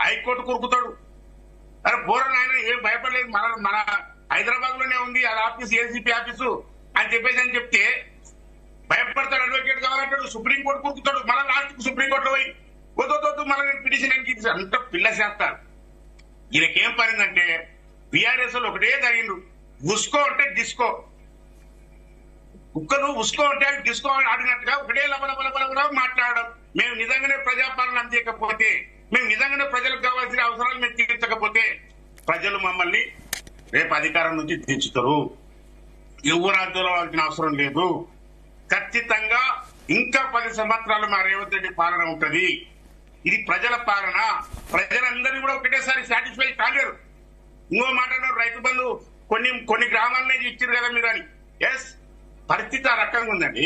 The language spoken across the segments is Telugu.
హైకోర్టు కురుకుతాడు. అరే బోరన్ ఆయన ఏం భయపడలేదు, మన హైదరాబాద్ లోనే ఉంది అది ఆఫీస్, ఏసీపీ ఆఫీసు అని చెప్తే భయపడతాడు. అడ్వకేట్ కావాలంటాడు, సుప్రీంకోర్టు కురుకుతాడు, మళ్ళీ లాస్ట్ సుప్రీంకోర్టులో పోయి వద్దు మళ్ళీ పిటిషన్ అంత పిల్ల చేస్తారు. ఈయనకేం పడిందంటే బీఆర్ఎస్ లో ఒకటే జరిగిండు, ఉస్కో అంటే డిస్కో, కుక్కలు ఉస్కో అంటే డిస్కో ఆడినట్టుగా ఒకటే లబలబలబల మాట్లాడడం. మేము నిజంగానే ప్రజాపాలన అందించకపోతే, మేము నిజంగానే ప్రజలకు కావాల్సిన అవసరాలు మేము తీర్చకపోతే ప్రజలు మమ్మల్ని రేపు అధికారం నుంచి దించుతారు. ఎవరు అడ్డుకోవాల్సిన అవసరం లేదు. ఖచ్చితంగా ఇంకా 10 సంవత్సరాలు మా రేవంత్ రెడ్డి పాలన ఉంటది. ఇది ప్రజల పాలన. ప్రజలందరినీ కూడా ఒకటేసారి సాటిస్ఫై కాలేరు. ఇంకో మాట రైతు బంధు కొన్ని గ్రామాలనే ఇచ్చారు కదా మీరు అని. ఎస్, పరిస్థితి ఆ రకంగా ఉందండి,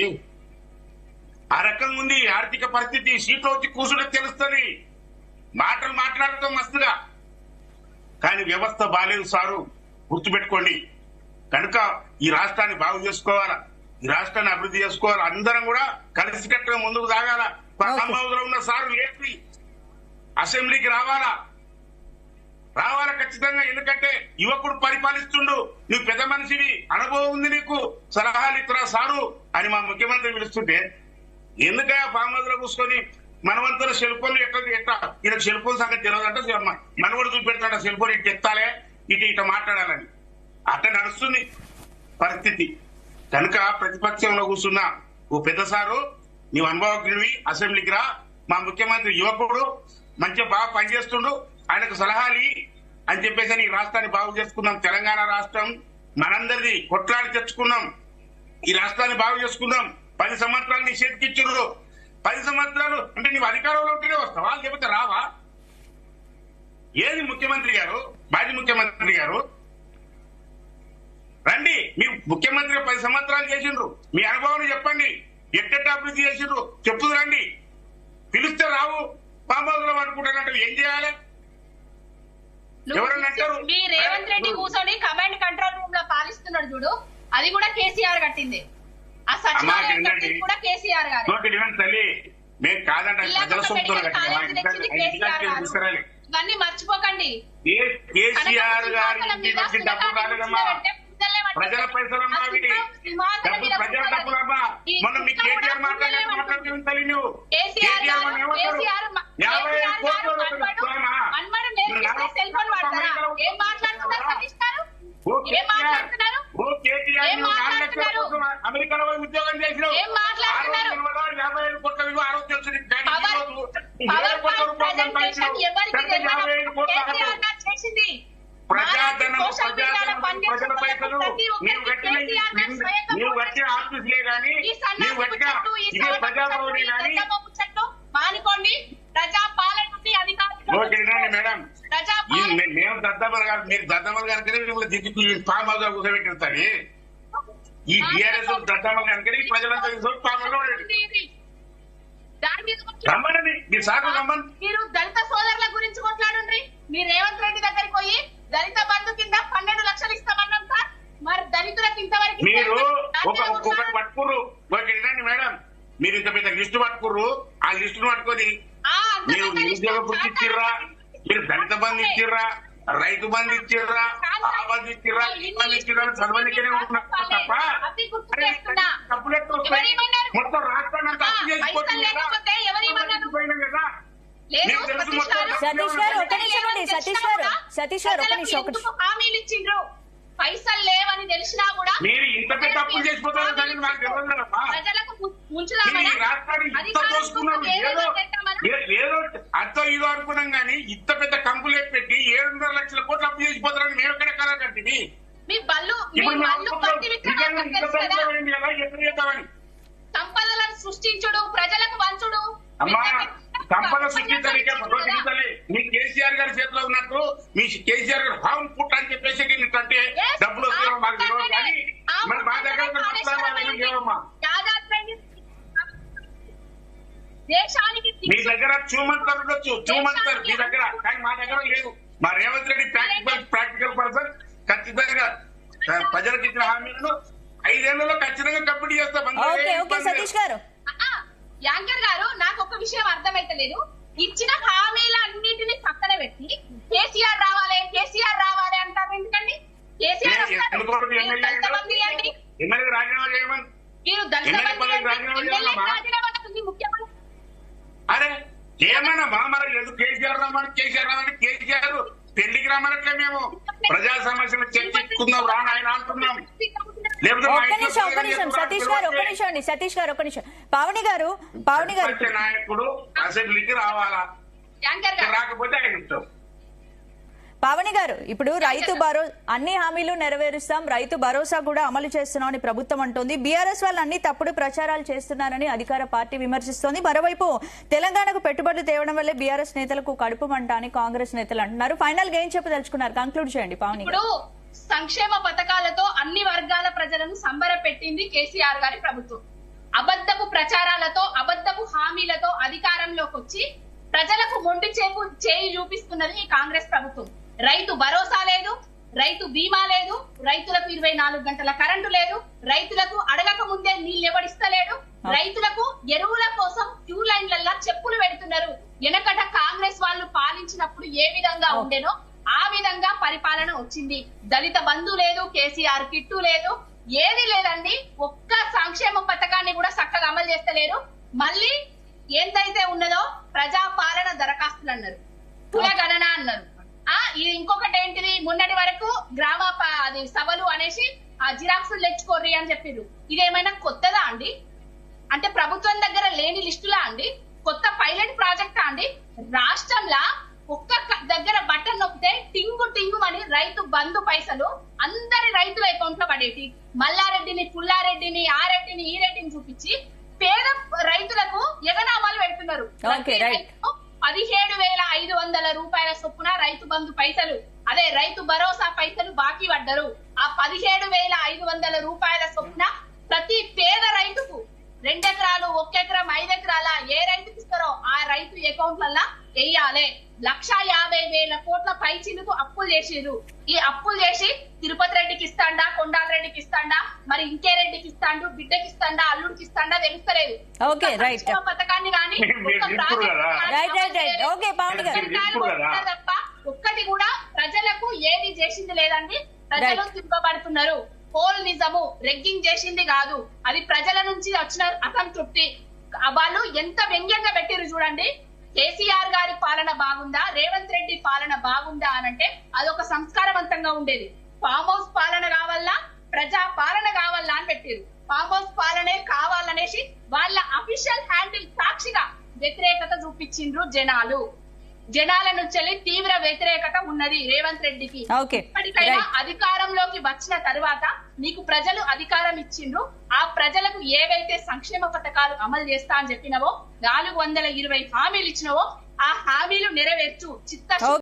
ఆ రకంగా ఉంది ఆర్థిక పరిస్థితి. సీట్లో వచ్చి కూర్చుంటే తెలుస్తుంది, మాటలు మాట్లాడటం మస్తుగా, కానీ వ్యవస్థ బాలేదు సారు, గుర్తుపెట్టుకోండి. కనుక ఈ రాష్ట్రాన్ని బాగు చేసుకోవాలా, ఈ రాష్ట్రాన్ని అభివృద్ధి చేసుకోవాలా, అందరం కూడా కలిసికట్టుగా ముందుకు సాగాల. పక్కలో ఉన్న సారు ఏపీ అసెంబ్లీకి రావాలా ఖచ్చితంగా. ఎందుకంటే యువకుడు పరిపాలిస్తుండు, నువ్వు పెద్ద మనిషివి, అనుభవం ఉంది, నీకు సలహాలు ఇతరా సారు అని మా ముఖ్యమంత్రి పిలుస్తుంటే ఎందుకయ్యా ఫామ్ హౌస్ లో కూర్చొని మనవంతుల సెల్ ఫోన్లు ఎట్లా ఈయన సెల్ ఫోన్ సంగతి తెలియదంటే మనవడు చూపెడతాడ సెల్ ఫోన్ ఇటు ఎత్తాలే ఇటు మాట్లాడాలని. అట్లా నడుస్తుంది పరిస్థితి. కనుక ప్రతిపక్షంలో కూర్చున్న ఓ పెద్ద సారు, నీవు అనుభవజ్ఞుడివి, అసెంబ్లీకి రా, మా ముఖ్యమంత్రి యువకుడు మంచిగా బాగా పనిచేస్తుండు, ఆయనకు సలహాలు అని చెప్పేసి ఈ రాష్ట్రాన్ని బాగు చేసుకుందాం. తెలంగాణ రాష్ట్రం మనందరిది, కొట్లాడి తెచ్చుకున్నాం, ఈ రాష్ట్రాన్ని బాగు చేసుకుందాం. 10 సంవత్సరాలు నీ చేతికిచ్చురు. 10 సంవత్సరాలు అంటే నీవు అధికారంలో ఉంటేనే వస్తావా, లేకపోతే రావా? ఏది ముఖ్యమంత్రి గారు, మాజీ ముఖ్యమంత్రి గారు రండి, మీరు ముఖ్యమంత్రిగా 10 సంవత్సరాలు చేసిండ్రు, మీ అనుభవం చెప్పండి, ఎట్టెట్ట అభివృద్ధి చేసిండ్రు చెప్పుదు రండి. పిలిస్తే రావు, ఫామ్ హౌస్ లో అనుకుంటానంటే ఏం చేయాలి? ఎవరన్నా అంటారు మీ రేవంత్ రెడ్డి కూర్చొని కమాండ్ కంట్రోల్ రూమ్ లో పాలిస్తున్నాడు చూడు, అది కూడా కేసీఆర్ కట్టింది. ఆ సచివాలయం కూడా కేసీఆర్ గారు. తల్లి మేము కాదంటే ప్రజల సొంతం ఇవన్నీ మర్చిపోకండి. కేసీఆర్ గారి ఇంటి నుంచి డబ్బులు రాలేదమ్మా, ప్రజల పైసలు ప్రజల డబ్బులమ్మా. మొన్న మీ కేటీఆర్ మాట్లాడుతుంది తల్లి, నువ్వు కేటీఆర్ 50 కోట్లు అమెరికాలో ఉద్యోగం చేసినావు, 55 కోట్ల విలువ ఆ రోజు తెలుసు. ప్రజాధనం ప్రజల పైసలు నీవు కట్టిన ఆఫీసులే గానీ, నీవు కట్టిన ఇదే ప్రజాభవనే గానీ. మానుకోండి, ప్రజాపాలన మేడం మేము దద్దమ్మలు కాదు, మీరు దద్దమ్మలు కనుకనే మిమ్మల్ని దిగి ఫామ్ హౌస్ లో కూర్చోబెట్టిస్తారు. ఈ టీఆర్ఎస్ దద్దమ్మలు కనుకనే ప్రజలంతా ఫామ్ హౌస్ లో రమ్మనండి. మీరు సాగు రమ్మని మీరు దళిత సోదరుల గురించి కొట్లాడండి. మీరు రేవంత్ రెడ్డి దగ్గరికి పోయి దళిత బంధు కింద 12 లక్షలు ఇస్తామన్నాం సార్, మరి దళితులకు ఇంతవరకు మీరు ఒకటి పట్టుకుర్రు. వినండి మేడం, మీరు ఇంత పెద్ద లిస్టు పట్టుకుర్రు, ఆ లిస్టును పట్టుకొని మీరు నిరుద్యోగ వృత్తి ఇచ్చిర్రా, మీరు దళిత బంధు ఇచ్చిర్రా, రైతు బంధు ఇచ్చిర్రా, ఆ బంధు ఇచ్చిర్రా, ఈ బంధు ఇచ్చిర్రా చదవనికనే ఉంటున్నారు తప్ప తప్పులెట్టు వస్తాయి. మొత్తం రాష్ట్రాన్ని అంతా అప్పు చేసిపోతుంది కదా. హామీలు ఇచ్చిండ్రు, పైసలు లేవని తెలిసినా కూడా మీరు ఇంత పెద్ద అప్పులు చేసిపోతారు ప్రజలకు ఏదో అర్థం ఇదో అనుకున్నాం కానీ ఇంత పెద్ద కంపెనీ పెట్టి 700 లక్షల కోట్లు అప్పు చేసిపోతారని మేము ఎక్కడ కలగండి. మీ బళ్ళు సంపదలను సృష్టించుడు, ప్రజలకు పంచుడు. అమ్మా సంపద సృష్టించడానికి మీ కేసీఆర్ గారి చేతిలో ఉన్నట్టు మీ కేసీఆర్ గారు హామ్ పుట్ అని చెప్పేసి అంటే డబ్బులు వస్తాయో మాకు తెలియదు, కానీ మరి మా దగ్గర మీ దగ్గర చూమంతర్ ఉండొచ్చు, చూమంతర్ మీ దగ్గర, కానీ మా దగ్గర లేదు. మా రేవంత్ రెడ్డి ప్రాక్టికల్ పర్సన్, ఖచ్చితంగా ప్రజలకు ఇచ్చిన హామీలను 5 ఏళ్లలో ఖచ్చితంగా కంప్లీట్ చేస్తాం. సతీష్ గారు, యాంకర్ గారు, నాకు ఒక విషయం అర్థమైతలేదు. ఇచ్చిన హామీలన్నింటినీ పక్కన పెట్టి రమ్మని కేసీఆర్ పెళ్లికి రమ్మనట్లే మేము ప్రజా సమస్యలు చర్చించుకుందాం రా ఆయన అంటున్నాం. ఒక్క నిమిషం సతీష్ గారు ఒక్క నిమిషం పావని గారు నాయకుడు అసెంబ్లీకి రావాలా, రాకపోతే ఆయన ఉంటాం. పావని గారు, ఇప్పుడు రైతు భరోసా అన్ని హామీలు నెరవేరుస్తాం, రైతు భరోసా కూడా అమలు చేస్తున్నామని ప్రభుత్వం అంటోంది. బీఆర్ఎస్ వాళ్ళు అన్ని తప్పుడు ప్రచారాలు చేస్తున్నారని అధికార పార్టీ విమర్శిస్తోంది. మరోవైపు తెలంగాణకు పెట్టుబడులు తేవడం వల్లే బీఆర్ఎస్ నేతలకు కడుపు మంట అని కాంగ్రెస్ నేతలు అంటున్నారు. ఫైనల్ గా ఏం చెప్పదలుచుకున్నారు? కంక్లూడ్ చేయండి పావని. ఇప్పుడు సంక్షేమ పథకాలతో అన్ని వర్గాల ప్రజలను సంబరపెట్టింది కేసీఆర్ గారి ప్రభుత్వం. అబద్ధపు ప్రచారాలతో అబద్ధపు హామీలతో అధికారంలోకి వచ్చి ప్రజలకు మొండి చేయి చూపిస్తున్నది ఈ కాంగ్రెస్ ప్రభుత్వం. రైతు భరోసా లేదు, రైతు బీమా లేదు, రైతులకు 24 గంటల కరెంటు లేదు, రైతులకు అడగక ముందే నీళ్లు ఎవడిస్తలేడు, రైతులకు ఎరువుల కోసం క్యూ లైన్లల్లా చెప్పులు పెడుతున్నారు. వెనకట కాంగ్రెస్ వాళ్ళు పాలించినప్పుడు ఏ విధంగా ఉండేనో ఆ విధంగా పరిపాలన వచ్చింది. దళిత బంధు లేదు, కేసీఆర్ కిట్టు లేదు, ఏది లేదండి. ఒక్క సంక్షేమ పథకాన్ని కూడా చక్కగా అమలు చేస్తలేరు. మళ్ళీ ఏందైతే ఉన్నదో ప్రజా పాలన దరఖాస్తులు అన్నారు, కులగణన అన్నారు. ఇది ఇంకొకటి ఏంటిది, మొన్నటి వరకు గ్రామ సభలు అనేసి ఆ జిరాక్సులు తెచ్చుకోర్రి అని చెప్పారు. ఇదేమైనా కొత్తదా అండి? అంటే ప్రభుత్వం దగ్గర లేని లిస్టులా అండి? కొత్త పైలట్ ప్రాజెక్టా అండి? రాష్ట్రంలో ఒక్క దగ్గర బటన్ నొక్కితే టింగు అని రైతు బంధు పైసలు అందరి రైతుల అకౌంట్ లో పడేటి. మల్లారెడ్డిని, పుల్లారెడ్డిని, ఆ రెడ్డిని, ఈ రెడ్డిని చూపించి పేద రైతులకు ఎగనామాలు పెడుతున్నారు. 17,500 రూపాయల చొప్పున రైతు బంధు పైసలు, అదే రైతు భరోసా పైసలు బాకీ పడ్డారు. ఆ 17,500 రూపాయల చొప్పున ప్రతి పేద రైతుకు 2 ఎకరాలు, 1 ఎకరం, 5 ఎకరాల ఏ రైతుకి ఇస్తారో ఆ రైతు అకౌంట్లల్లా వెయ్యాలి. 1,50,000 కోట్ల పైచిలకు అప్పులు చేసిరు. ఈ అప్పులు చేసి తిరుపతి రెడ్డికి ఇస్తాండా, కొండాల రెడ్డికి ఇస్తాండా, మరి ఇంకే రెడ్డికి ఇస్తాండు, బిడ్డకి ఇస్తాండా, అల్లుడికి ఇస్తాండా తెలుస్తలేదు. పథకాన్ని కానీ తప్ప ఒక్కటి కూడా ప్రజలకు ఏది చేసింది లేదండి. ప్రజలు తిప్పబడుతున్నారు. పోల్ నిజము, రెగ్గింగ్ చేసింది కాదు. అది ప్రజల నుంచి వచ్చిన అసంతృప్తి. వాళ్ళు ఎంత వ్యంగ్యంగా పెట్టిరు చూడండి. కేసీఆర్ గారి పాలన బాగుందా, రేవంత్ రెడ్డి పాలన బాగుందా అనంటే అదొక సంస్కారవంతంగా ఉండేది. ఫామ్ హౌస్ పాలన కావాలా, ప్రజా పాలన కావాలా అని పెట్టిరు. ఫామ్ హౌస్ పాలనే కావాలనేసి వాళ్ళ అఫీషియల్ హ్యాండిల్ సాక్షిగా వ్యతిరేకత చూపించిండ్రు జనాల నుంచి తీవ్ర వ్యతిరేకత ఉన్నది రేవంత్ రెడ్డికి. ఇప్పటికైనా అధికారంలోకి వచ్చిన తర్వాత నీకు ప్రజలు అధికారం ఇచ్చిండ్రు. ఆ ప్రజలకు ఏవైతే సంక్షేమ పథకాలు అమలు చేస్తా అని చెప్పినవో, 420 హామీలు ఇచ్చినవో ఆ హామీలు నెరవేర్చు.